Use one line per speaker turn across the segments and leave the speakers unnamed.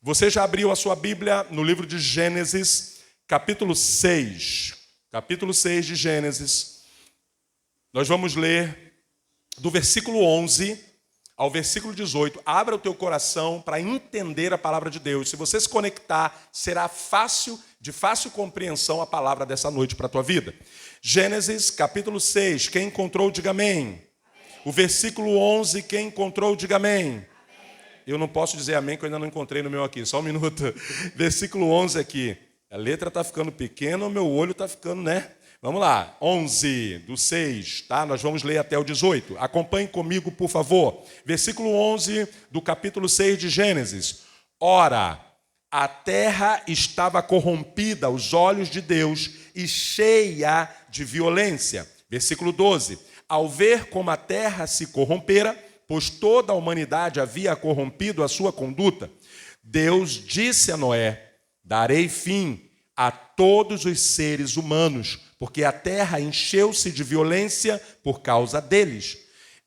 Você já abriu a sua Bíblia no livro de Gênesis, capítulo 6. Capítulo 6 de Gênesis. Nós vamos ler do versículo 11 ao versículo 18. Abra o teu coração para entender a palavra de Deus. Se você se conectar, será de fácil compreensão a palavra dessa noite para a tua vida. Gênesis, capítulo 6. Quem encontrou, diga amém. O versículo 11, quem encontrou, diga amém. Eu não posso dizer amém, que eu ainda não encontrei no meu aqui. Só um minuto. Versículo 11 aqui. A letra está ficando pequena, o meu olho está ficando, né? Vamos lá. 11 do 6, tá? Nós vamos ler até o 18. Acompanhe comigo, por favor. Versículo 11 do capítulo 6 de Gênesis. Ora, a terra estava corrompida aos olhos de Deus e cheia de violência. Versículo 12. Ao ver como a terra se corrompera, pois toda a humanidade havia corrompido a sua conduta, Deus disse a Noé: darei fim a todos os seres humanos, porque a terra encheu-se de violência por causa deles.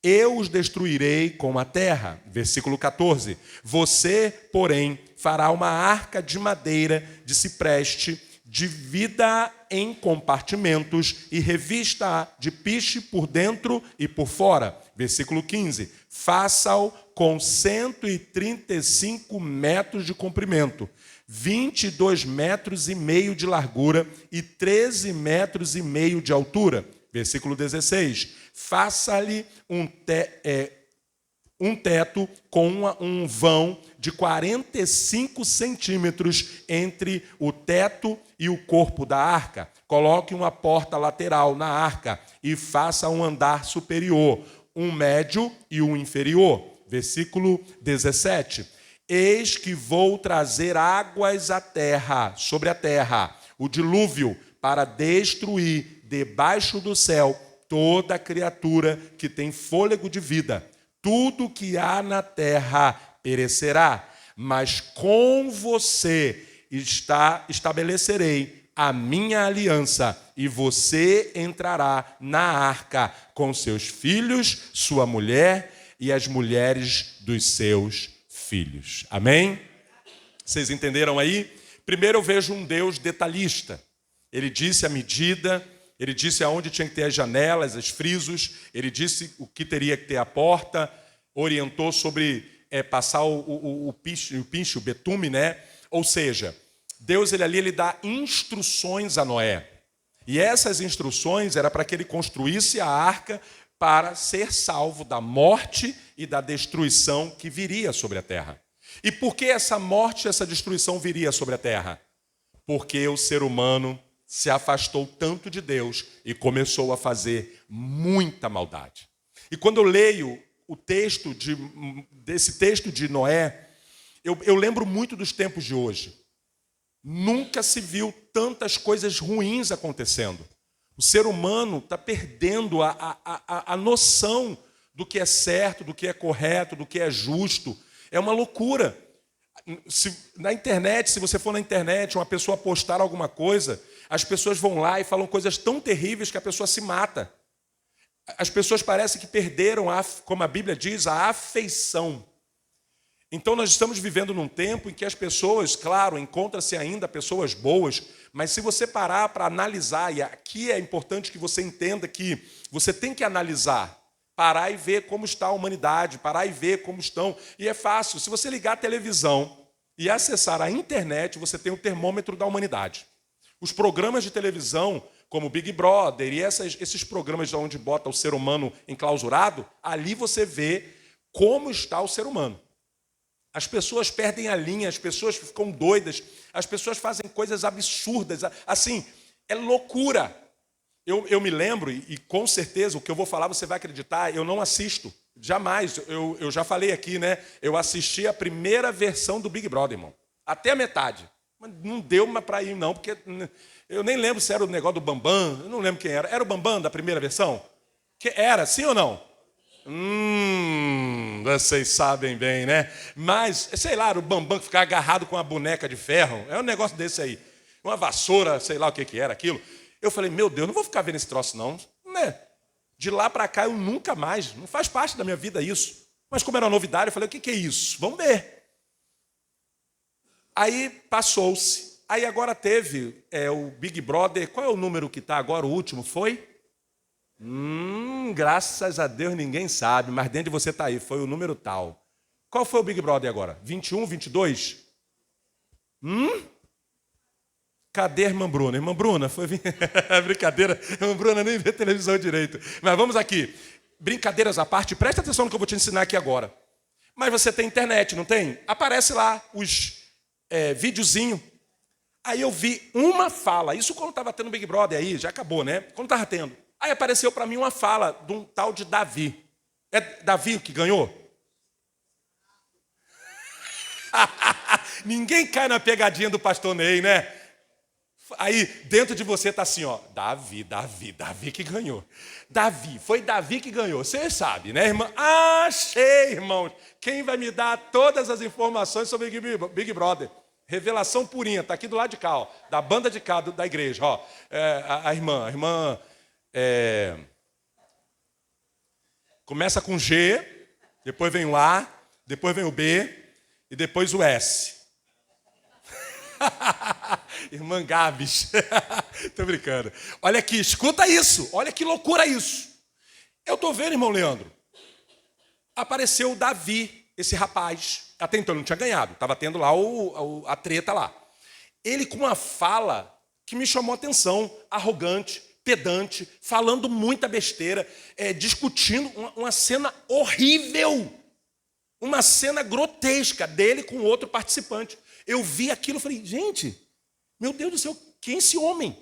Eu os destruirei com a terra. Versículo 14. Você, porém, fará uma arca de madeira de cipreste, divida em compartimentos e revista-a de piche por dentro e por fora. Versículo 15. Faça-o com 135 metros de comprimento, 22 metros e meio de largura e 13 metros e meio de altura. Versículo 16. Faça-lhe um teto com um vão de 45 centímetros entre o teto e o corpo da arca. Coloque uma porta lateral na arca e faça um andar superior, um médio e um inferior. Versículo 17. Eis que vou trazer águas à terra, sobre a terra, o dilúvio, para destruir debaixo do céu toda criatura que tem fôlego de vida. Tudo que há na terra perecerá, mas com você estabelecerei a minha aliança, e você entrará na arca com seus filhos, sua mulher e as mulheres dos seus filhos. Amém? Vocês entenderam aí? Primeiro eu vejo um Deus detalhista. Ele disse a medida, ele disse aonde tinha que ter as janelas, os frisos, ele disse o que teria que ter a porta, orientou sobre passar o pinche, o betume, né? Ou seja, Deus ele dá instruções a Noé. E essas instruções era para que ele construísse a arca para ser salvo da morte e da destruição que viria sobre a terra. E por que essa morte e essa destruição viria sobre a terra? Porque o ser humano se afastou tanto de Deus e começou a fazer muita maldade. E quando eu leio desse texto de Noé, eu lembro muito dos tempos de hoje. Nunca se viu tantas coisas ruins acontecendo. O ser humano está perdendo a noção do que é certo, do que é correto, do que é justo. É uma loucura. Na internet, se você for na internet, uma pessoa postar alguma coisa, as pessoas vão lá e falam coisas tão terríveis que a pessoa se mata. As pessoas parecem que perderam, como a Bíblia diz, a afeição. Então nós estamos vivendo num tempo em que as pessoas, claro, encontram-se ainda pessoas boas, mas se você parar para analisar, e aqui é importante que você entenda que você tem que analisar, parar e ver como está a humanidade, parar e ver como estão. E é fácil, se você ligar a televisão e acessar a internet, você tem o termômetro da humanidade. Os programas de televisão, como Big Brother e esses programas onde bota o ser humano enclausurado, ali você vê como está o ser humano. As pessoas perdem a linha, as pessoas ficam doidas, as pessoas fazem coisas absurdas. Assim, é loucura. Eu me lembro, e com certeza o que eu vou falar você vai acreditar, eu não assisto, jamais. Eu já falei aqui, né? Eu assisti a primeira versão do Big Brother, irmão. Até a metade. Mas não deu para ir, não, porque eu nem lembro se era o negócio do Bambam, eu não lembro quem era. Era o Bambam da primeira versão? Que era, sim ou não? Vocês sabem bem, né? Mas, sei lá, o Bambam que ficava agarrado com uma boneca de ferro. É um negócio desse aí. Uma vassoura, sei lá o que era aquilo. Eu falei, meu Deus, não vou ficar vendo esse troço, não. Né? De lá para cá, eu nunca mais. Não faz parte da minha vida isso. Mas como era novidade, eu falei, o que é isso? Vamos ver. Aí passou-se. Aí agora teve o Big Brother. Qual é o número que está agora? O último foi? Graças a Deus ninguém sabe, mas dentro de você está aí. Foi o número tal. Qual foi o Big Brother agora? 21, 22? Cadê a irmã Bruna? Irmã Bruna, foi brincadeira. A irmã Bruna nem vê televisão direito. Mas vamos aqui. Brincadeiras à parte, presta atenção no que eu vou te ensinar aqui agora. Mas você tem internet, não tem? Aparece lá os videozinhos. Aí eu vi uma fala. Isso quando estava tendo Big Brother aí, já acabou, né? Quando estava tendo. Aí apareceu para mim uma fala de um tal de Davi. É Davi que ganhou? Ninguém cai na pegadinha do pastor Ney, né? Aí dentro de você está assim, ó, Davi que ganhou. Foi Davi que ganhou. Você sabe, né, irmã? Achei, irmãos. Quem vai me dar todas as informações sobre Big Brother? Revelação purinha, está aqui do lado de cá, ó, da banda de cá da igreja. Ó, a irmã começa com G, depois vem o A, depois vem o B e depois o S. Irmã Gabs. Tô brincando. Olha aqui, escuta isso. Olha que loucura isso. Eu tô vendo, irmão Leandro. Apareceu o Davi, esse rapaz. Até então ele não tinha ganhado. Estava tendo lá a treta lá. Ele com uma fala que me chamou a atenção. Arrogante, pedante, falando muita besteira, discutindo uma cena horrível. Uma cena grotesca dele com outro participante. Eu vi aquilo e falei, gente, meu Deus do céu, quem é esse homem?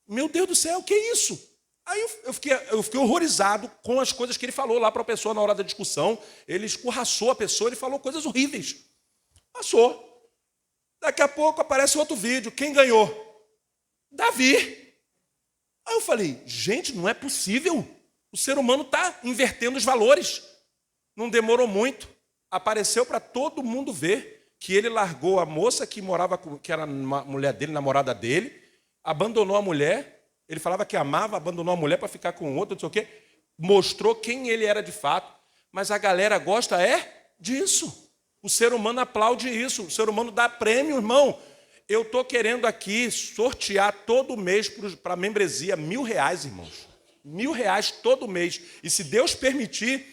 Meu Deus do céu, o que é isso? Aí eu fiquei horrorizado com as coisas que ele falou lá para a pessoa na hora da discussão. Ele escorraçou a pessoa, ele falou coisas horríveis. Passou. Daqui a pouco aparece outro vídeo. Quem ganhou? Davi. Aí eu falei, gente, não é possível. O ser humano está invertendo os valores. Não demorou muito. Apareceu para todo mundo ver que ele largou a moça que era uma mulher dele, namorada dele, abandonou a mulher, ele falava que amava, abandonou a mulher para ficar com outra, não sei o quê, mostrou quem ele era de fato, mas a galera gosta disso. O ser humano aplaude isso, o ser humano dá prêmio, irmão. Eu estou querendo aqui sortear todo mês para a membresia R$1.000, irmãos. R$1.000 todo mês. E se Deus permitir,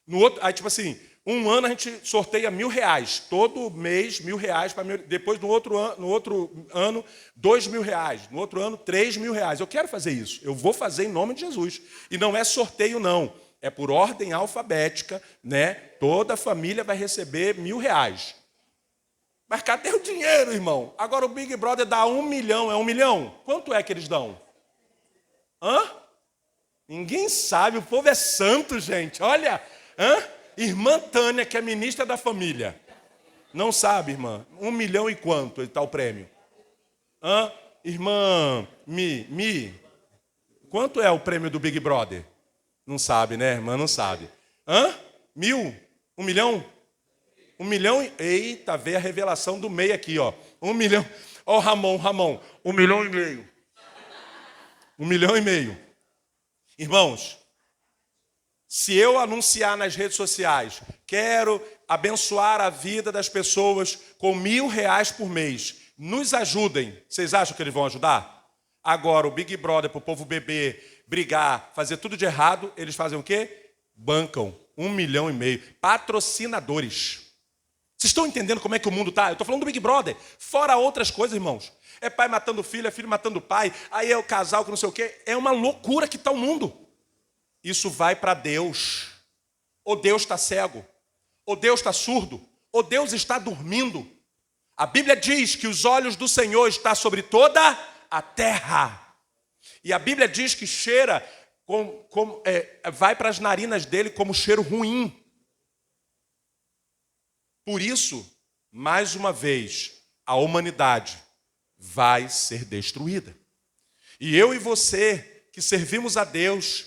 no outro, aí tipo assim, um ano a gente sorteia R$1.000, todo mês R$1.000, depois no outro ano R$2.000, no outro ano R$3.000. Eu quero fazer isso, eu vou fazer em nome de Jesus. E não é sorteio não, é por ordem alfabética, né? Toda a família vai receber R$1.000. Mas cadê o dinheiro, irmão? Agora o Big Brother dá 1 milhão, é 1 milhão? Quanto é que eles dão? Ninguém sabe, o povo é santo, gente, olha, Irmã Tânia, que é ministra da família. Não sabe, irmã? 1 milhão e quanto está o prêmio? Irmã quanto é o prêmio do Big Brother? Não sabe, né, irmã? Não sabe. 1.000? 1 milhão? 1 milhão e... Eita, veio a revelação do meio aqui, ó. 1 milhão. Ó, Ramon. 1,5 milhão. 1,5 milhão. Irmãos, se eu anunciar nas redes sociais, quero abençoar a vida das pessoas com R$1.000 por mês, nos ajudem. Vocês acham que eles vão ajudar? Agora, o Big Brother, para o povo beber, brigar, fazer tudo de errado, eles fazem o quê? Bancam 1,5 milhão. Patrocinadores. Vocês estão entendendo como é que o mundo está? Eu estou falando do Big Brother. Fora outras coisas, irmãos. É pai matando filho, é filho matando pai. Aí é o casal que não sei o quê. É uma loucura que está o mundo. Isso vai para Deus. Ou Deus está cego. Ou Deus está surdo. Ou Deus está dormindo. A Bíblia diz que os olhos do Senhor estão sobre toda a terra. E a Bíblia diz que cheira, vai para as narinas dele como cheiro ruim. Por isso, mais uma vez, a humanidade vai ser destruída. E eu e você, que servimos a Deus,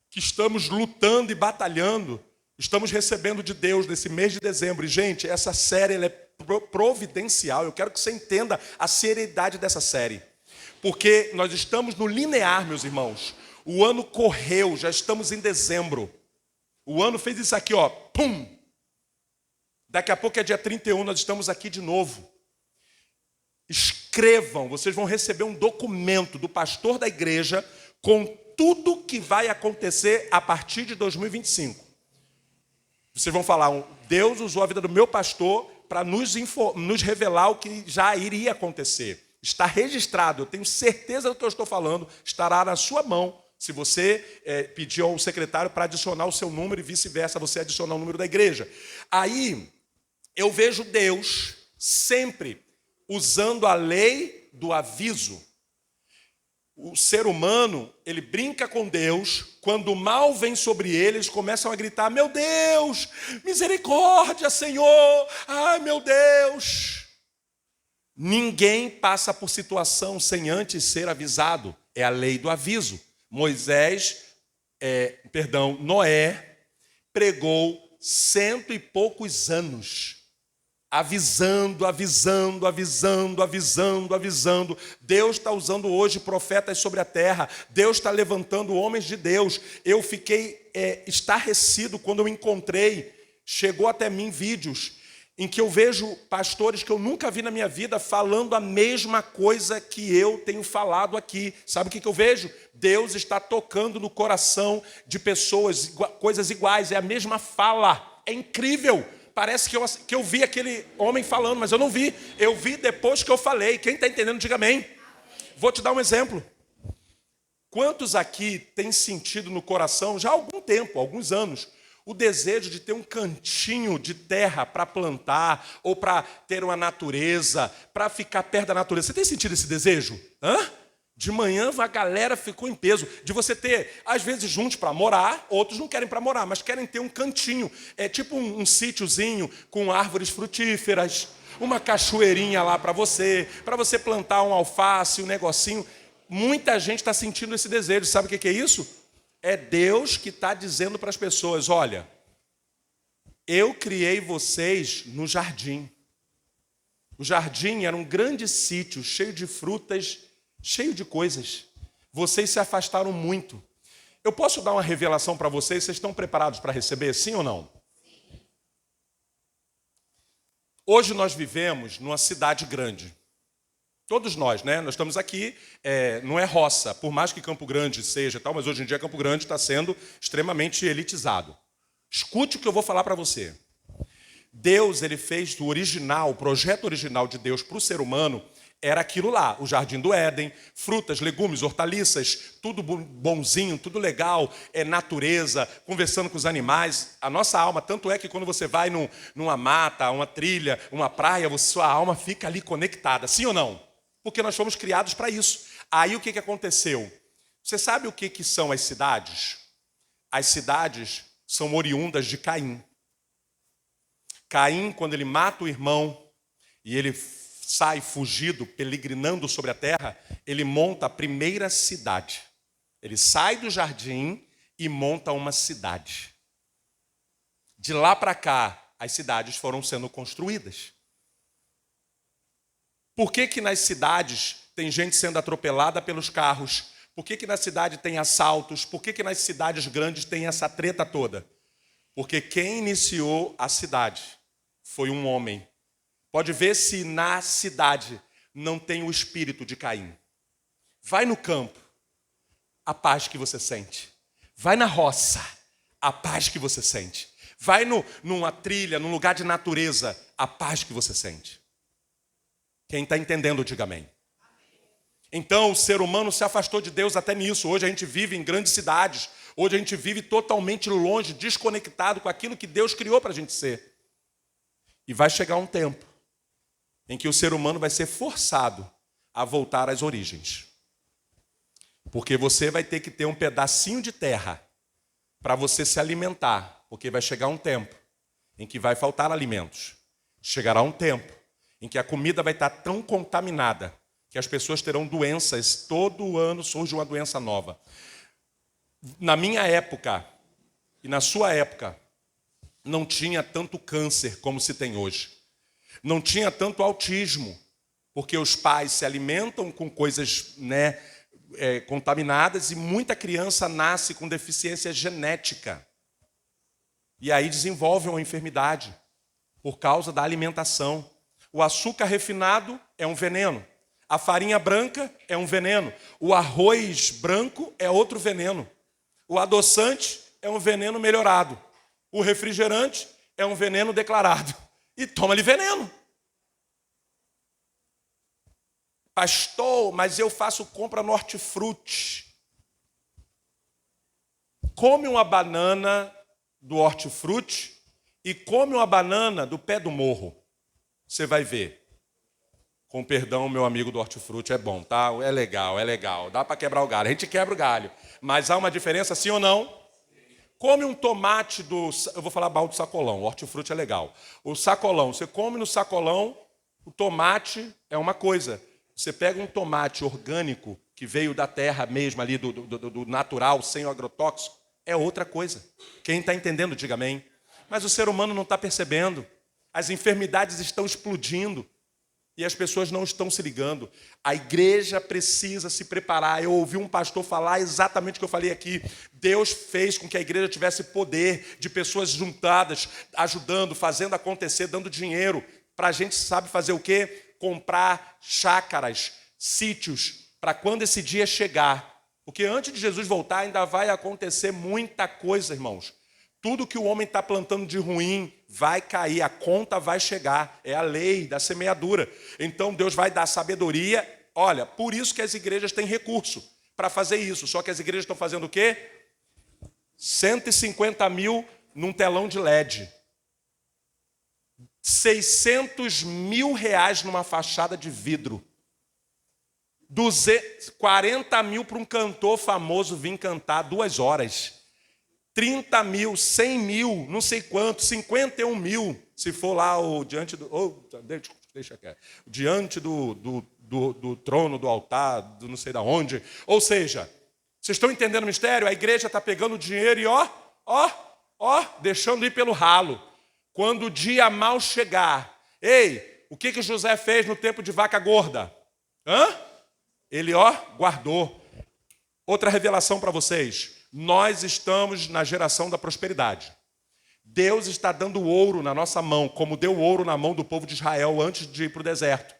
que estamos lutando e batalhando, estamos recebendo de Deus nesse mês de dezembro. E, gente, essa série ela é providencial. Eu quero que você entenda a seriedade dessa série. Porque nós estamos no linear, meus irmãos. O ano correu, já estamos em dezembro. O ano fez isso aqui, ó, pum! Daqui a pouco é dia 31, nós estamos aqui de novo. escrevam, vocês vão receber um documento do pastor da igreja com tudo que vai acontecer a partir de 2025. Vocês vão falar, Deus usou a vida do meu pastor para nos revelar o que já iria acontecer. Está registrado, eu tenho certeza do que eu estou falando, estará na sua mão. Se você pedir ao secretário para adicionar o seu número e vice-versa, você adicionar o número da igreja. Aí, eu vejo Deus sempre usando a lei do aviso. O ser humano, ele brinca com Deus, quando o mal vem sobre ele, eles começam a gritar, meu Deus, misericórdia, Senhor, ai meu Deus. Ninguém passa por situação sem antes ser avisado, é a lei do aviso. Noé pregou 100 e poucos anos, avisando. Deus está usando hoje profetas sobre a terra. Deus está levantando homens de Deus. Eu fiquei estarrecido quando eu encontrei, chegou até mim vídeos em que eu vejo pastores que eu nunca vi na minha vida falando a mesma coisa que eu tenho falado aqui. Sabe o que eu vejo? Deus está tocando no coração de pessoas, coisas iguais, é a mesma fala. É incrível. Parece que eu vi aquele homem falando, mas eu não vi. Eu vi depois que eu falei. Quem está entendendo, diga amém. Vou te dar um exemplo. Quantos aqui têm sentido no coração, já há algum tempo, alguns anos, o desejo de ter um cantinho de terra para plantar, ou para ter uma natureza, para ficar perto da natureza? Você tem sentido esse desejo? De manhã a galera ficou em peso. De você ter, às vezes, juntos para morar, outros não querem para morar, mas querem ter um cantinho. É tipo um sítiozinho com árvores frutíferas, uma cachoeirinha lá para você plantar um alface, um negocinho. Muita gente está sentindo esse desejo. Sabe o que é isso? É Deus que está dizendo para as pessoas, olha, eu criei vocês no jardim. O jardim era um grande sítio, cheio de frutas, cheio de coisas. Vocês se afastaram muito. Eu posso dar uma revelação para vocês? Vocês estão preparados para receber, sim ou não? Sim. Hoje nós vivemos numa cidade grande. Todos nós, né? Nós estamos aqui, não é roça, por mais que Campo Grande seja tal, mas hoje em dia Campo Grande está sendo extremamente elitizado. Escute o que eu vou falar para você. Deus, ele fez o projeto original de Deus para o ser humano, era aquilo lá, o Jardim do Éden, frutas, legumes, hortaliças, tudo bonzinho, tudo legal, natureza, conversando com os animais. A nossa alma, tanto é que quando você vai numa mata, uma trilha, uma praia, sua alma fica ali conectada, sim ou não? Porque nós fomos criados para isso. Aí o que aconteceu? Você sabe o que são as cidades? As cidades são oriundas de Caim. Caim, quando ele mata o irmão e ele sai fugido, peregrinando sobre a terra, ele monta a primeira cidade. Ele sai do jardim e monta uma cidade. De lá para cá, as cidades foram sendo construídas. Por que nas cidades tem gente sendo atropelada pelos carros? Por que na cidade tem assaltos? Por que nas cidades grandes tem essa treta toda? Porque quem iniciou a cidade foi um homem. Pode ver se na cidade não tem o espírito de Caim. Vai no campo, a paz que você sente. Vai na roça, a paz que você sente. Vai numa trilha, num lugar de natureza, a paz que você sente. Quem está entendendo, diga amém. Então, o ser humano se afastou de Deus até nisso. Hoje a gente vive em grandes cidades. Hoje a gente vive totalmente longe, desconectado com aquilo que Deus criou para a gente ser. E vai chegar um tempo em que o ser humano vai ser forçado a voltar às origens. Porque você vai ter que ter um pedacinho de terra para você se alimentar. Porque vai chegar um tempo em que vai faltar alimentos. Chegará um tempo em que a comida vai estar tão contaminada que as pessoas terão doenças. Todo ano surge uma doença nova. Na minha época e na sua época, não tinha tanto câncer como se tem hoje. Não tinha tanto autismo, porque os pais se alimentam com coisas contaminadas e muita criança nasce com deficiência genética. E aí desenvolve uma enfermidade por causa da alimentação. O açúcar refinado é um veneno. A farinha branca é um veneno. O arroz branco é outro veneno. O adoçante é um veneno melhorado. O refrigerante é um veneno declarado. E toma-lhe veneno. Pastor, mas eu faço compra no hortifruti. Come uma banana do hortifruti e come uma banana do pé do morro. Você vai ver. Com perdão, meu amigo do hortifruti, é bom, tá? É legal. Dá para quebrar o galho. A gente quebra o galho. Mas há uma diferença, sim ou não? Come um tomate do... Eu vou falar mal do sacolão. O hortifruti é legal. O sacolão, você come no sacolão, o tomate é uma coisa. Você pega um tomate orgânico, que veio da terra mesmo ali, do natural, sem o agrotóxico, é outra coisa. Quem está entendendo, diga amém. Mas o ser humano não está percebendo. As enfermidades estão explodindo. E as pessoas não estão se ligando. A igreja precisa se preparar. Eu ouvi um pastor falar exatamente o que eu falei aqui. Deus fez com que a igreja tivesse poder de pessoas juntadas, ajudando, fazendo acontecer, dando dinheiro. Para a gente sabe fazer o quê? Comprar chácaras, sítios, para quando esse dia chegar. Porque antes de Jesus voltar ainda vai acontecer muita coisa, irmãos. Tudo que o homem está plantando de ruim vai cair, a conta vai chegar. É a lei da semeadura. Então Deus vai dar sabedoria. Olha, por isso que as igrejas têm recurso para fazer isso. Só que as igrejas estão fazendo o quê? 150 mil num telão de LED. 600 mil reais numa fachada de vidro. 40 mil para um cantor famoso vir cantar 2 horas. 30 mil, 100 mil, não sei quanto, 51 mil, se for lá diante do... deixa quieto. Diante do trono, do altar, do não sei de onde. Ou seja, vocês estão entendendo o mistério? A igreja está pegando o dinheiro e deixando ir pelo ralo. Quando o dia mal chegar, o que José fez no tempo de vaca gorda? Ele, guardou. Outra revelação para vocês. Nós estamos na geração da prosperidade. Deus está dando ouro na nossa mão, como deu ouro na mão do povo de Israel antes de ir para o deserto.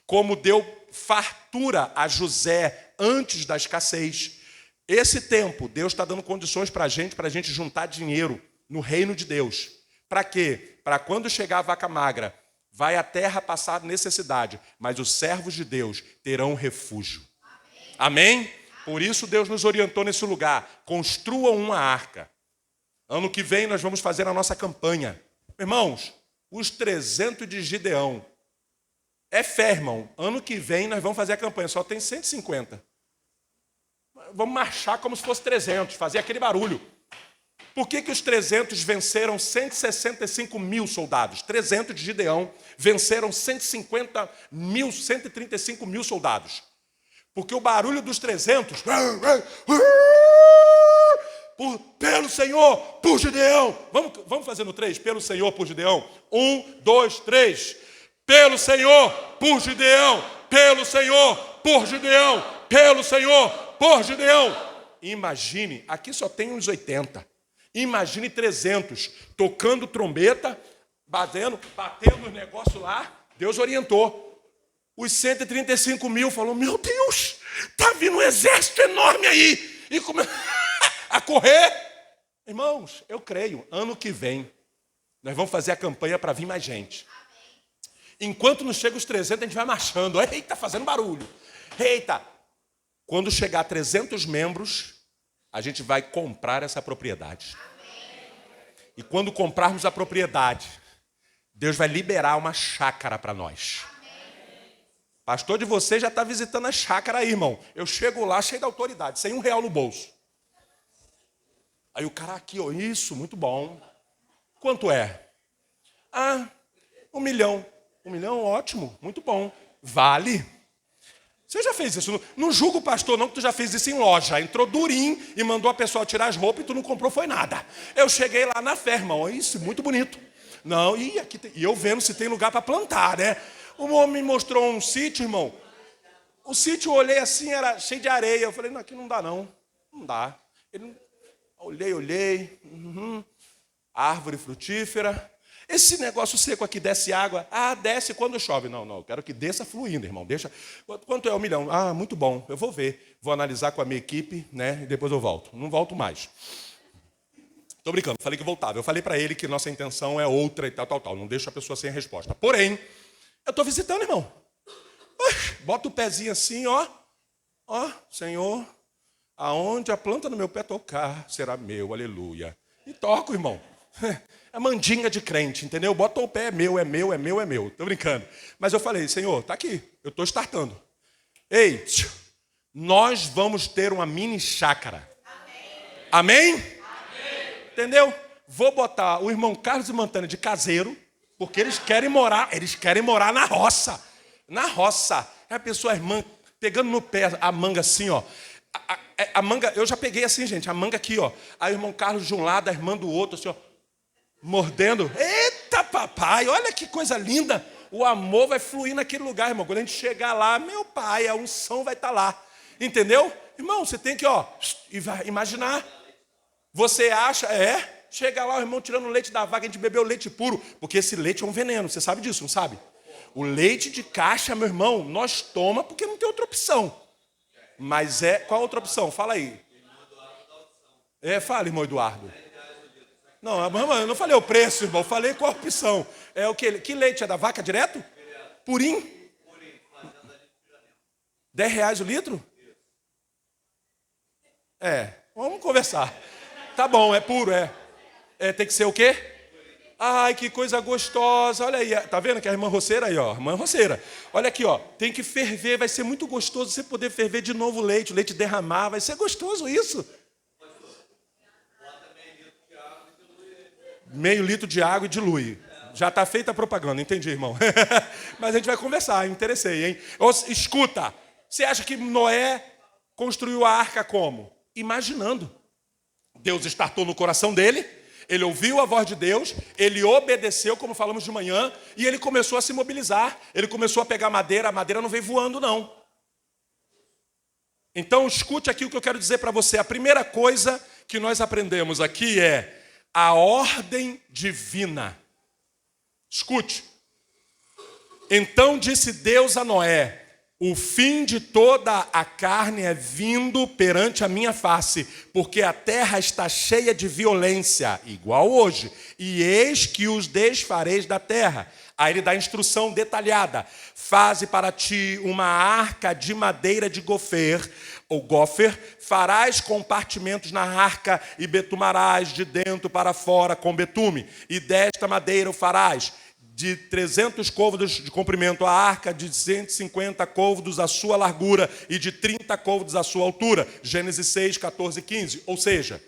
Como deu fartura a José antes da escassez. Esse tempo, Deus está dando condições para a gente juntar dinheiro no reino de Deus. Para quê? Para quando chegar a vaca magra, vai a terra passar necessidade, mas os servos de Deus terão refúgio. Amém? Por isso Deus nos orientou nesse lugar. Construam uma arca. Ano que vem nós vamos fazer a nossa campanha. Irmãos, os 300 de Gideão. É fé, irmão. Ano que vem nós vamos fazer a campanha. Só tem 150. Vamos marchar como se fosse 300. Fazer aquele barulho. Por que os 300 venceram 165 mil soldados? 300 de Gideão venceram 150 mil, 135 mil soldados. Porque o barulho dos 300... pelo Senhor, por Gideão. Vamos fazer no 3? Pelo Senhor, por Gideão. 1, 2, 3. Pelo Senhor, por Gideão. Pelo Senhor, por Gideão. Pelo Senhor, por Gideão. Imagine, aqui só tem uns 80. Imagine 300 tocando trombeta, batendo o negócio lá. Deus orientou. Os 135 mil falou, meu Deus, está vindo um exército enorme aí. E começou a correr. Irmãos, eu creio, ano que vem, nós vamos fazer a campanha para vir mais gente. Enquanto não chega os 300, a gente vai marchando. Eita, fazendo barulho. Eita. Quando chegar a 300 membros, a gente vai comprar essa propriedade. E quando comprarmos a propriedade, Deus vai liberar uma chácara para nós. Pastor de vocês já está visitando a chácara aí, irmão. Eu chego lá cheio de autoridade, sem R$1 no bolso. Aí o cara aqui, isso, muito bom. Quanto é? 1 milhão. 1 milhão, ótimo, muito bom. Vale. Você já fez isso? Não julga o pastor não, que tu já fez isso em loja. Entrou durinho e mandou a pessoa tirar as roupas e tu não comprou, foi nada. Eu cheguei lá na fé, irmão. Isso, muito bonito. Não, e eu vendo se tem lugar para plantar, né? O homem me mostrou um sítio, irmão. O sítio, eu olhei assim, era cheio de areia. Eu falei, não, aqui não dá não. Não dá. Olhei. Árvore frutífera. esse negócio seco aqui desce água. Ah, desce quando chove. Não, eu quero que desça fluindo, irmão. Deixa. Quanto é 1 milhão? Ah, muito bom, eu vou ver. Vou analisar com a minha equipe, né? E depois eu volto. Não volto mais. Estou brincando, falei que voltava. Eu falei para ele que nossa intenção é outra e tal. Não deixa a pessoa sem resposta. Porém, eu estou visitando, irmão. Bota o pezinho assim, ó. Ó, Senhor, aonde a planta do meu pé tocar, será meu, aleluia. E toco, irmão. É mandinga de crente, entendeu? Bota o pé, é meu. Estou brincando. Mas eu falei, Senhor, tá aqui, eu estou startando. Ei, nós vamos ter uma mini chácara. Amém? Entendeu? Vou botar o irmão Carlos e Mantana de caseiro, porque eles querem morar na roça. Na roça. É a pessoa, a irmã, pegando no pé a manga assim, ó. A manga, eu já peguei assim, gente, a manga aqui, ó. Aí o irmão Carlos de um lado, a irmã do outro, assim, ó. Mordendo. Eita, papai, olha que coisa linda. O amor vai fluir naquele lugar, irmão. Quando a gente chegar lá, meu pai, a unção vai estar lá. Entendeu? Irmão, você tem que, ó, imaginar. Você acha, chega lá o irmão tirando o leite da vaca, a gente bebeu leite puro, porque esse leite é um veneno, você sabe disso, não sabe? O leite de caixa, meu irmão, nós toma porque não tem outra opção. Mas qual a outra opção? Fala aí. Fala, irmão Eduardo. Não, eu não falei o preço, irmão, falei qual a opção. É o que? Que leite? É da vaca direto? Purim? R$10 o litro? Vamos conversar. Tá bom, é puro, tem que ser o quê? Ai, que coisa gostosa. Olha aí, tá vendo que a irmã roceira aí, ó, irmã roceira. Olha aqui, ó, tem que ferver, vai ser muito gostoso você poder ferver de novo o leite derramar, vai ser gostoso isso. Meio litro de água e dilui. Já está feita a propaganda, entendi, irmão. Mas a gente vai conversar, interessei, hein? Escuta, você acha que Noé construiu a arca como? Imaginando. Deus startou no coração dele, ele ouviu a voz de Deus, ele obedeceu, como falamos de manhã, e ele começou a se mobilizar, ele começou a pegar madeira, a madeira não veio voando, não. Então, escute aqui o que eu quero dizer para você. A primeira coisa que nós aprendemos aqui é a ordem divina. Escute. Então disse Deus a Noé: o fim de toda a carne é vindo perante a minha face, porque a terra está cheia de violência, igual hoje, e eis que os desfareis da terra. Aí ele dá a instrução detalhada: faze para ti uma arca de madeira de gofer, ou gofer, farás compartimentos na arca e betumarás de dentro para fora com betume, e desta madeira o farás de 300 côvados de comprimento a arca, de 150 côvados a sua largura e de 30 côvados a sua altura. Gênesis 6, 14 e 15. Ou seja,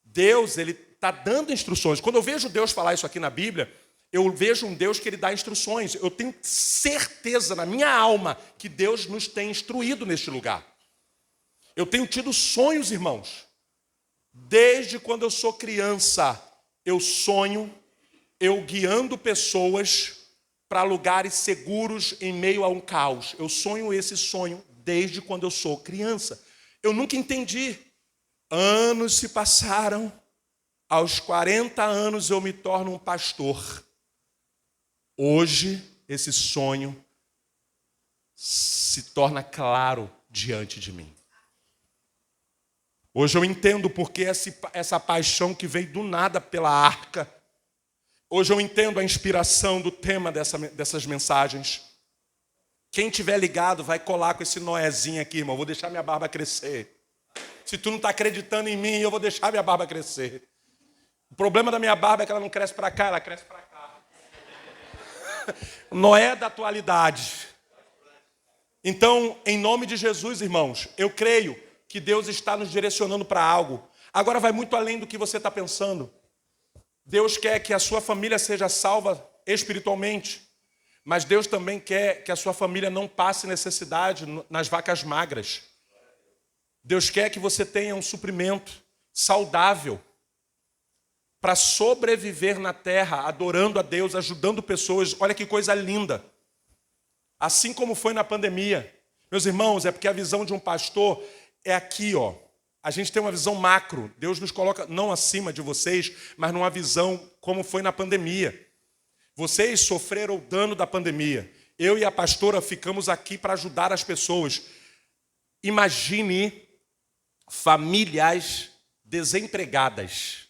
Deus ele está dando instruções. Quando eu vejo Deus falar isso aqui na Bíblia, eu vejo um Deus que ele dá instruções. Eu tenho certeza na minha alma que Deus nos tem instruído neste lugar. Eu tenho tido sonhos, irmãos. Desde quando eu sou criança, eu sonho eu guiando pessoas para lugares seguros em meio a um caos. Eu sonho esse sonho desde quando eu sou criança. Eu nunca entendi. Anos se passaram. Aos 40 anos eu me torno um pastor. Hoje, esse sonho se torna claro diante de mim. Hoje eu entendo porque essa paixão que veio do nada pela arca. Hoje eu entendo a inspiração do tema dessas mensagens. Quem tiver ligado vai colar com esse Noézinho aqui, irmão. Eu vou deixar minha barba crescer. Se tu não está acreditando em mim, eu vou deixar minha barba crescer. O problema da minha barba é que ela não cresce para cá, ela cresce para cá. Noé da atualidade. Então, em nome de Jesus, irmãos, eu creio que Deus está nos direcionando para algo. Agora vai muito além do que você está pensando. Deus quer que a sua família seja salva espiritualmente, mas Deus também quer que a sua família não passe necessidade nas vacas magras. Deus quer que você tenha um suprimento saudável para sobreviver na terra, adorando a Deus, ajudando pessoas. Olha que coisa linda. Assim como foi na pandemia. Meus irmãos, é porque a visão de um pastor é aqui, ó. A gente tem uma visão macro. Deus nos coloca não acima de vocês, mas numa visão como foi na pandemia. Vocês sofreram o dano da pandemia. Eu e a pastora ficamos aqui para ajudar as pessoas. Imagine famílias desempregadas.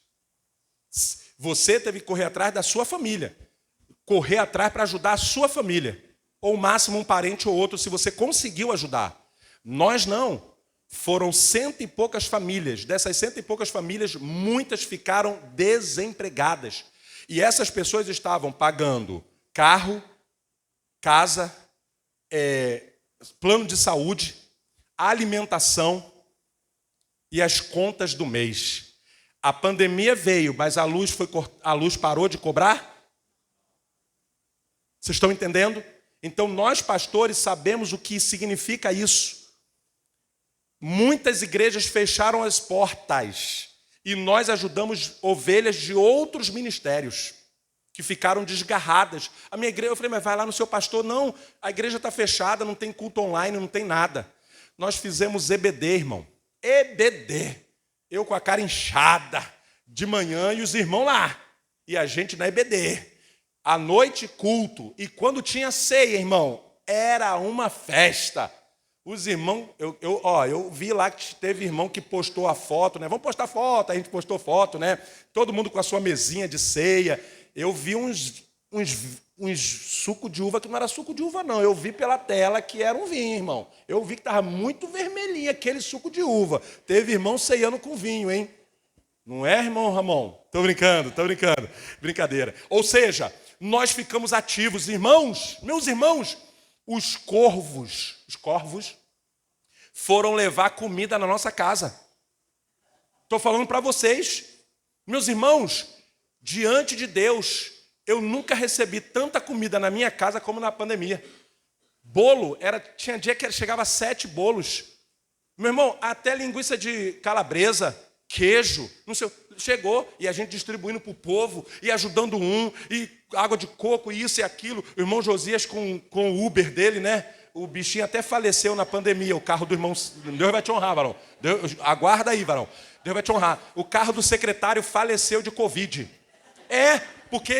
Você teve que correr atrás da sua família. Correr atrás para ajudar a sua família. Ou, máximo, um parente ou outro, se você conseguiu ajudar. Nós não. Foram 100 e poucas famílias. Dessas 100 e poucas famílias, muitas ficaram desempregadas. E essas pessoas estavam pagando carro, casa, plano de saúde, alimentação e as contas do mês. A pandemia veio, mas a luz parou de cobrar? Vocês estão entendendo? Então, nós pastores sabemos o que significa isso. Muitas igrejas fecharam as portas e nós ajudamos ovelhas de outros ministérios que ficaram desgarradas. A minha igreja, eu falei, mas vai lá no seu pastor. Não, a igreja está fechada, não tem culto online, não tem nada. Nós fizemos EBD, irmão. EBD. Eu com a cara inchada de manhã e os irmãos lá. E a gente na EBD. À noite, culto. E quando tinha ceia, irmão, era uma festa. Os irmãos, eu vi lá que teve irmão que postou a foto, né? Vamos postar foto, a gente postou foto, né? Todo mundo com a sua mesinha de ceia. Eu vi uns suco de uva que não era suco de uva, não. Eu vi pela tela que era um vinho, irmão. Eu vi que estava muito vermelhinho aquele suco de uva. Teve irmão ceiando com vinho, hein? Não é, irmão Ramon? Tô brincando. Brincadeira. Ou seja, nós ficamos ativos. Irmãos, meus irmãos, os corvos foram levar comida na nossa casa. Estou falando para vocês. Meus irmãos, diante de Deus, eu nunca recebi tanta comida na minha casa como na pandemia. Bolo, tinha dia que chegava 7 bolos. Meu irmão, até linguiça de calabresa, queijo, não sei, chegou, e a gente distribuindo para o povo, e ajudando e água de coco, e isso e aquilo. O irmão Josias com o Uber dele, né? O bichinho até faleceu na pandemia, o carro do irmão. Deus vai te honrar, varão. Aguarda aí, varão. Deus vai te honrar. O carro do secretário faleceu de Covid. Porque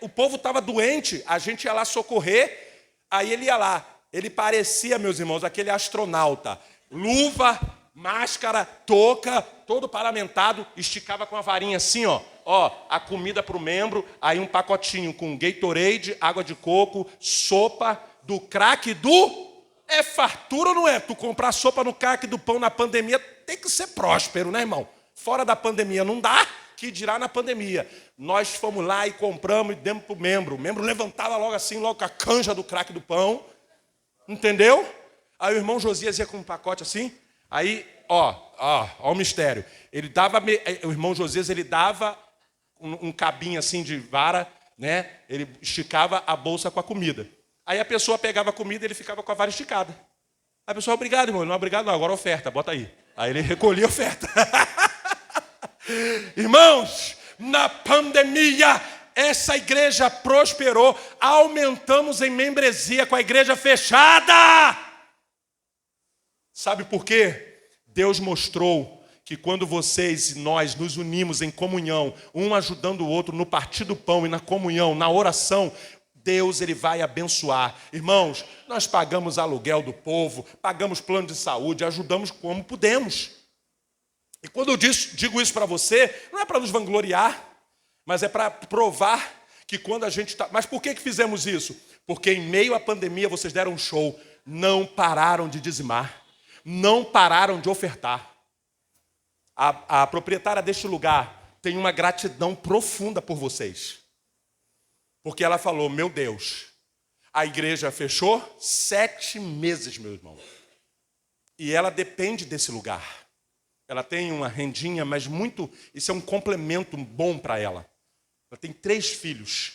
o povo estava doente, a gente ia lá socorrer, aí ele ia lá. Ele parecia, meus irmãos, aquele astronauta. Luva, máscara, touca, todo paramentado, esticava com a varinha assim, ó, a comida para o membro, aí um pacotinho com Gatorade, água de coco, sopa do craque É fartura ou não é? Tu comprar sopa no craque do pão na pandemia tem que ser próspero, né, irmão? Fora da pandemia não dá, que dirá na pandemia. Nós fomos lá e compramos e demos para o membro. O membro levantava logo assim, logo com a canja do craque do pão. Entendeu? Aí o irmão Josias ia com um pacote assim. Aí, ó o mistério. O irmão Josias, ele dava um cabinho assim de vara, né? Ele esticava a bolsa com a comida. Aí a pessoa pegava a comida e ele ficava com a vara esticada. A pessoa, obrigado, irmão. Não, obrigado não, agora oferta, bota aí. Aí ele recolhia a oferta. Irmãos, na pandemia, essa igreja prosperou. Aumentamos em membresia com a igreja fechada. Sabe por quê? Deus mostrou que quando vocês e nós nos unimos em comunhão, um ajudando o outro no partir do pão e na comunhão, na oração, Deus, ele vai abençoar. Irmãos, nós pagamos aluguel do povo, pagamos plano de saúde, ajudamos como pudemos. E quando eu digo isso para você, não é para nos vangloriar, mas é para provar que quando a gente está... Mas por que fizemos isso? Porque em meio à pandemia vocês deram um show, não pararam de dizimar, não pararam de ofertar. A proprietária deste lugar tem uma gratidão profunda por vocês. Porque ela falou, meu Deus, a igreja fechou 7 meses, meu irmão. E ela depende desse lugar. Ela tem uma rendinha, mas isso é um complemento bom para ela. Ela tem 3 filhos.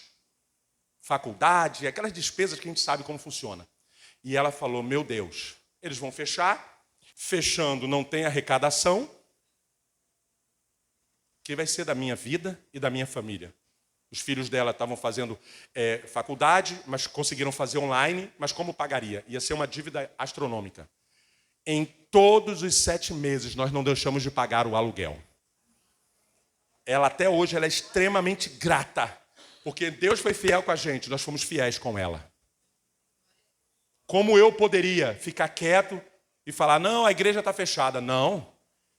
Faculdade, aquelas despesas que a gente sabe como funciona. E ela falou, meu Deus, eles vão fechar. Fechando, não tem arrecadação. O que vai ser da minha vida e da minha família? Os filhos dela estavam fazendo faculdade, mas conseguiram fazer online, mas como pagaria? Ia ser uma dívida astronômica. Em todos os 7 meses, nós não deixamos de pagar o aluguel. Ela até hoje ela é extremamente grata, Porque Deus foi fiel com a gente, nós fomos fiéis com ela. Como eu poderia ficar quieto e falar, não, a igreja está fechada? Não.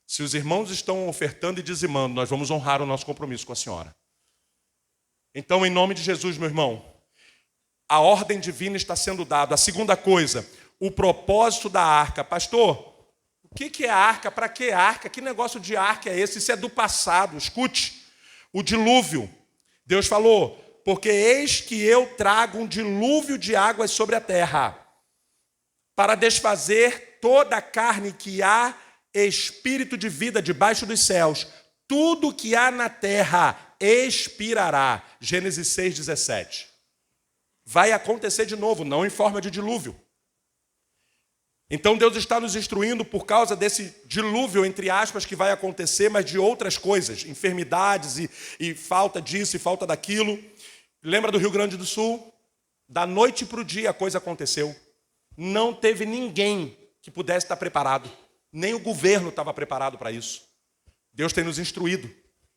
Se os irmãos estão ofertando e dizimando, nós vamos honrar o nosso compromisso com a senhora. Então, em nome de Jesus, meu irmão, a ordem divina está sendo dada. A segunda coisa, o propósito da arca. Pastor, o que é arca? Para que arca? Que negócio de arca é esse? Isso é do passado. Escute, o dilúvio. Deus falou, porque eis que eu trago um dilúvio de águas sobre a terra, para desfazer toda a carne que há espírito de vida debaixo dos céus. Tudo que há na terra expirará. Gênesis 6,17. Vai acontecer de novo, não em forma de dilúvio. Então Deus está nos instruindo por causa desse dilúvio, entre aspas, que vai acontecer, mas de outras coisas, enfermidades e falta disso e falta daquilo. Lembra do Rio Grande do Sul? Da noite para o dia a coisa aconteceu. Não teve ninguém que pudesse estar preparado. Nem o governo estava preparado para isso. Deus tem nos instruído.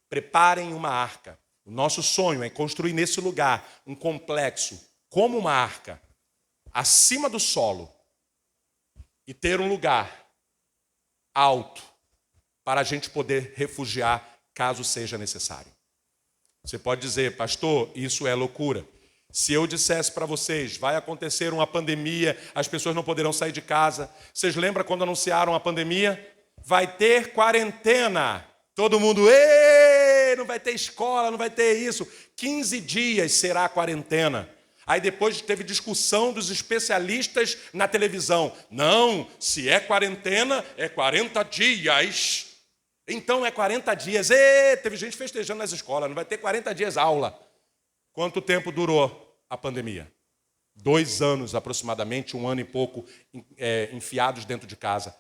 Preparem uma arca. O nosso sonho é construir nesse lugar um complexo, como uma arca, acima do solo, e ter um lugar alto para a gente poder refugiar caso seja necessário. Você pode dizer, pastor, isso é loucura. Se eu dissesse para vocês, vai acontecer uma pandemia, as pessoas não poderão sair de casa. Vocês lembram quando anunciaram a pandemia? Vai ter quarentena. Todo mundo, não vai ter escola, não vai ter isso. 15 dias será a quarentena. Aí depois teve discussão dos especialistas na televisão. Não, se é quarentena, é 40 dias. Então é 40 dias. Teve gente festejando nas escolas, não vai ter 40 dias aula. Quanto tempo durou a pandemia? 2 anos aproximadamente, 1 ano e pouco, enfiados dentro de casa.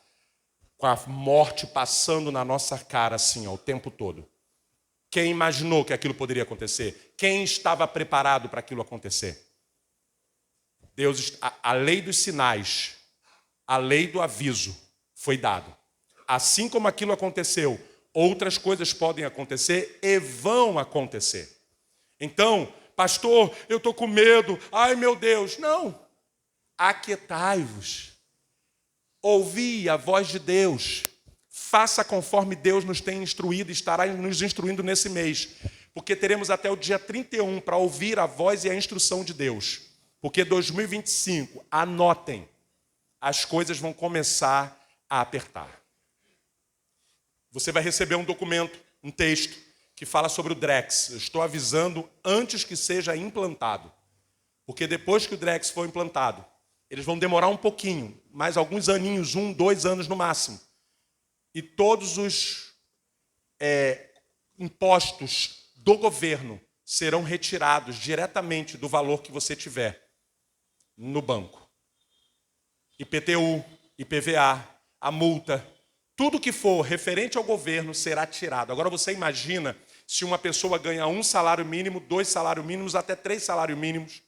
Com a morte passando na nossa cara assim, o tempo todo. Quem imaginou que aquilo poderia acontecer? Quem estava preparado para aquilo acontecer? Deus, a lei dos sinais, a lei do aviso foi dado. Assim como aquilo aconteceu, outras coisas podem acontecer e vão acontecer. Então, pastor, eu estou com medo. Ai, meu Deus. Não. Aquietai-vos. Ouvi a voz de Deus. Faça conforme Deus nos tem instruído e estará nos instruindo nesse mês. Porque teremos até o dia 31 para ouvir a voz e a instrução de Deus. Porque 2025, anotem, as coisas vão começar a apertar. Você vai receber um documento, um texto, que fala sobre o Drex. Eu estou avisando antes que seja implantado. Porque depois que o Drex for implantado, eles vão demorar um pouquinho, mais alguns aninhos, 1, 2 anos no máximo. E todos os impostos do governo serão retirados diretamente do valor que você tiver no banco. IPTU, IPVA, a multa, tudo que for referente ao governo será tirado. Agora você imagina se uma pessoa ganha 1 salário mínimo, 2 salários mínimos, até 3 salários mínimos,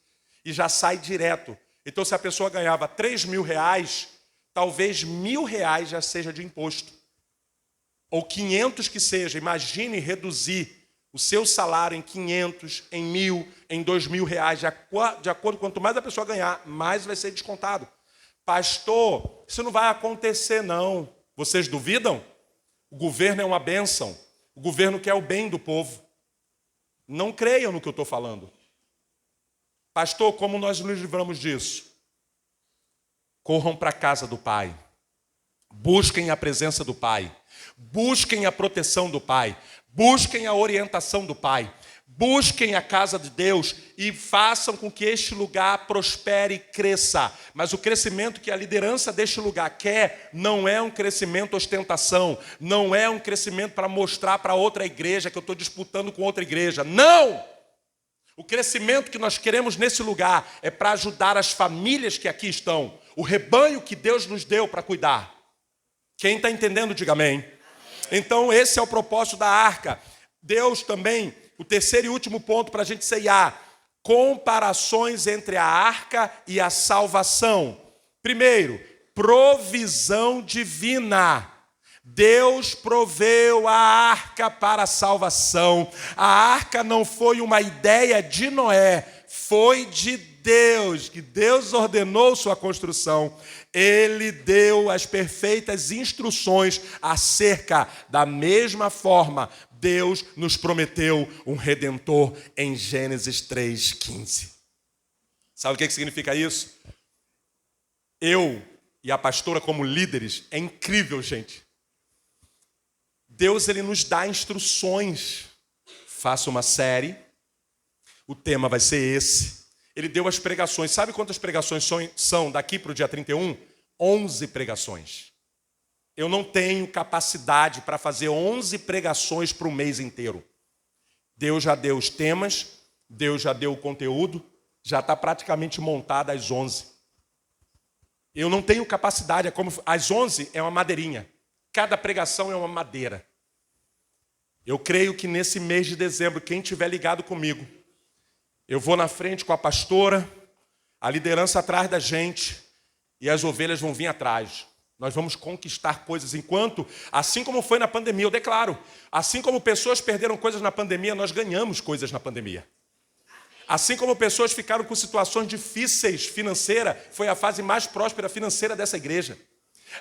e já sai direto. Então, se a pessoa ganhava 3 mil reais, talvez R$1.000 já seja de imposto. Ou 500 que seja. Imagine reduzir o seu salário em 500, em 1.000, em 2.000 reais. De acordo, quanto mais a pessoa ganhar, mais vai ser descontado. Pastor, isso não vai acontecer, não. Vocês duvidam? O governo é uma bênção. O governo quer o bem do povo. Não creiam no que eu estou falando. Pastor, como nós nos livramos disso? Corram para a casa do Pai. Busquem a presença do Pai. Busquem a proteção do Pai. Busquem a orientação do Pai. Busquem a casa de Deus e façam com que este lugar prospere e cresça. Mas o crescimento que a liderança deste lugar quer não é um crescimento ostentação, não é um crescimento para mostrar para outra igreja que eu estou disputando com outra igreja. Não! O crescimento que nós queremos nesse lugar é para ajudar as famílias que aqui estão, o rebanho que Deus nos deu para cuidar. Quem está entendendo, diga amém. Então esse é o propósito da arca. Deus também, o terceiro e último ponto para a gente ceiar, comparações entre a arca e a salvação. Primeiro, provisão divina. Deus proveu a arca para a salvação. A arca não foi uma ideia de Noé, foi de Deus, que Deus ordenou sua construção. Ele deu as perfeitas instruções acerca da mesma forma. Deus nos prometeu um Redentor em Gênesis 3:15. Sabe o que significa isso? Eu e a pastora como líderes, é incrível, gente. Deus, ele nos dá instruções. Faça uma série, o tema vai ser esse. Ele deu as pregações. Sabe quantas pregações são daqui para o dia 31? 11 pregações. Eu não tenho capacidade para fazer 11 pregações para o mês inteiro. Deus já deu os temas, Deus já deu o conteúdo, já está praticamente montado às 11. Eu não tenho capacidade, às 11 é uma madeirinha. Cada pregação é uma madeira. Eu creio que nesse mês de dezembro, quem estiver ligado comigo, eu vou na frente com a pastora, a liderança atrás da gente, e as ovelhas vão vir atrás. Nós vamos conquistar coisas enquanto, assim como foi na pandemia, eu declaro, assim como pessoas perderam coisas na pandemia, nós ganhamos coisas na pandemia. Assim como pessoas ficaram com situações difíceis financeiras, foi a fase mais próspera financeira dessa igreja.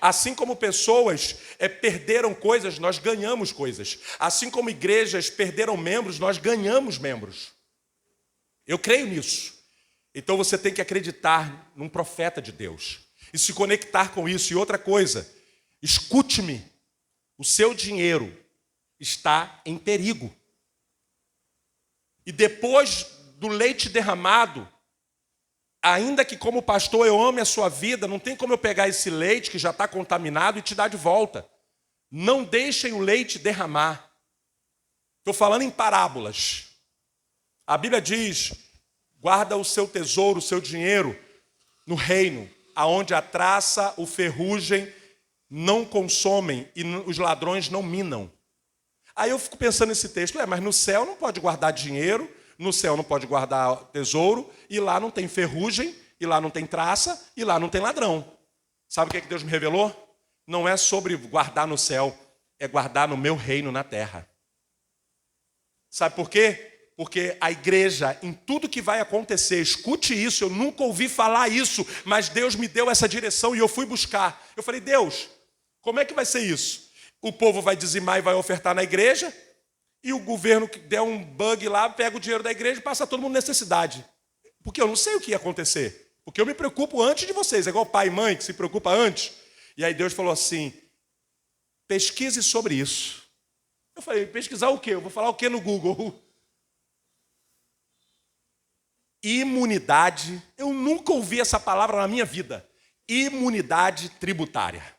Assim como pessoas perderam coisas, nós ganhamos coisas. Assim como igrejas perderam membros, nós ganhamos membros. Eu creio nisso. Então você tem que acreditar num profeta de Deus e se conectar com isso. E outra coisa, escute-me, o seu dinheiro está em perigo. E depois do leite derramado, ainda que como pastor eu ame a sua vida, não tem como eu pegar esse leite que já está contaminado e te dar de volta. Não deixem o leite derramar. Estou falando em parábolas. A Bíblia diz, guarda o seu tesouro, o seu dinheiro no reino, aonde a traça, o ferrugem não consomem e os ladrões não minam. Aí eu fico pensando nesse texto, mas no céu não pode guardar dinheiro, no céu não pode guardar tesouro, e lá não tem ferrugem, e lá não tem traça, e lá não tem ladrão. Sabe o que Deus me revelou? Não é sobre guardar no céu, é guardar no meu reino na terra. Sabe por quê? Porque a igreja, em tudo que vai acontecer, escute isso, eu nunca ouvi falar isso, mas Deus me deu essa direção e eu fui buscar. Eu falei, Deus, como é que vai ser isso? O povo vai dizimar e vai ofertar na igreja, e o governo que der um bug lá, pega o dinheiro da igreja e passa todo mundo necessidade. Porque eu não sei o que ia acontecer. Porque eu me preocupo antes de vocês, é igual pai e mãe que se preocupa antes. E aí Deus falou assim, pesquise sobre isso. Eu falei, pesquisar o quê? Eu vou falar o quê no Google? Imunidade, eu nunca ouvi essa palavra na minha vida. Imunidade tributária.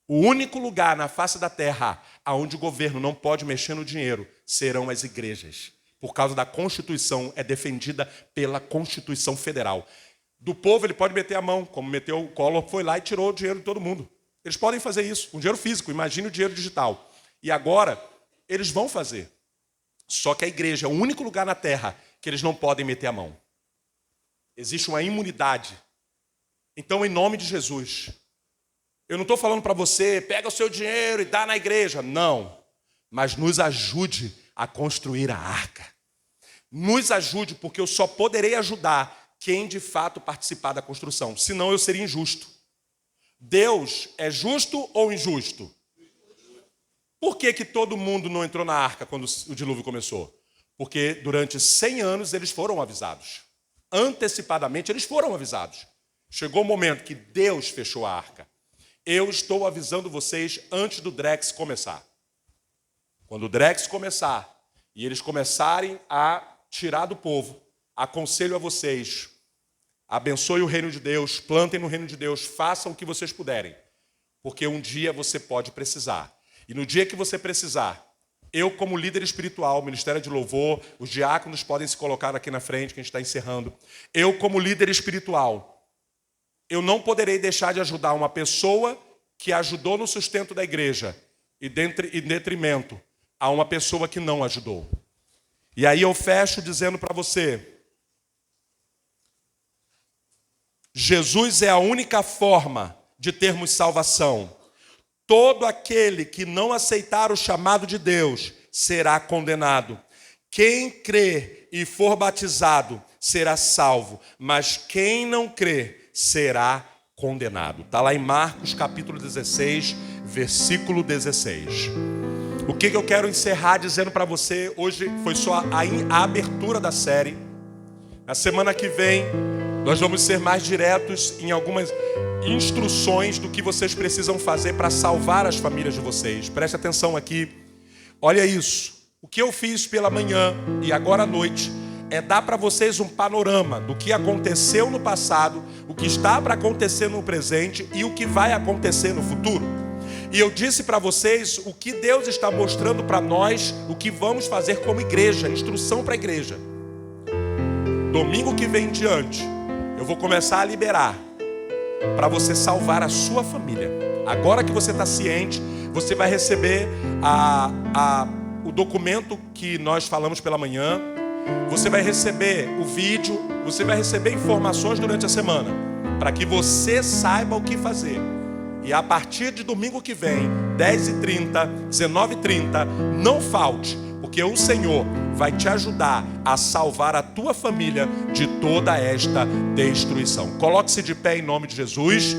O único lugar na face da terra onde o governo não pode mexer no dinheiro serão as igrejas. Por causa da Constituição, é defendida pela Constituição Federal. Do povo ele pode meter a mão, como meteu o Collor, foi lá e tirou o dinheiro de todo mundo. Eles podem fazer isso, com dinheiro físico, imagine o dinheiro digital. E agora, eles vão fazer. Só que a igreja é o único lugar na terra que eles não podem meter a mão. Existe uma imunidade. Então, em nome de Jesus, eu não estou falando para você, pega o seu dinheiro e dá na igreja. Não. Mas nos ajude a construir a arca. Nos ajude, porque eu só poderei ajudar quem de fato participar da construção. Senão eu seria injusto. Deus é justo ou injusto? Por que todo mundo não entrou na arca quando o dilúvio começou? Porque durante 100 anos eles foram avisados. Antecipadamente eles foram avisados. Chegou o momento que Deus fechou a arca. Eu estou avisando vocês antes do Drex começar. Quando o Drex começar e eles começarem a tirar do povo, aconselho a vocês, abençoe o reino de Deus, plantem no reino de Deus, façam o que vocês puderem, porque um dia você pode precisar. E no dia que você precisar, eu como líder espiritual, Ministério de Louvor, os diáconos podem se colocar aqui na frente, que a gente está encerrando. Eu como líder espiritual, eu não poderei deixar de ajudar uma pessoa que ajudou no sustento da igreja e em detrimento a uma pessoa que não ajudou. E aí eu fecho dizendo para você, Jesus é a única forma de termos salvação. Todo aquele que não aceitar o chamado de Deus será condenado. Quem crer e for batizado será salvo, mas quem não crer será condenado. Está lá em Marcos capítulo 16, versículo 16. O que eu quero encerrar dizendo para você, hoje foi só a abertura da série. Na semana que vem, nós vamos ser mais diretos em algumas instruções do que vocês precisam fazer para salvar as famílias de vocês. Preste atenção aqui. Olha isso. O que eu fiz pela manhã e agora à noite é dar para vocês um panorama do que aconteceu no passado, o que está para acontecer no presente e o que vai acontecer no futuro. E eu disse para vocês o que Deus está mostrando para nós, o que vamos fazer como igreja, instrução para a igreja. Domingo que vem em diante, eu vou começar a liberar para você salvar a sua família. Agora que você está ciente, você vai receber o documento que nós falamos pela manhã. Você vai receber o vídeo, você vai receber informações durante a semana, para que você saiba o que fazer. E a partir de domingo que vem, 10h30, 19h30, não falte, porque o Senhor vai te ajudar a salvar a tua família de toda esta destruição. Coloque-se de pé em nome de Jesus.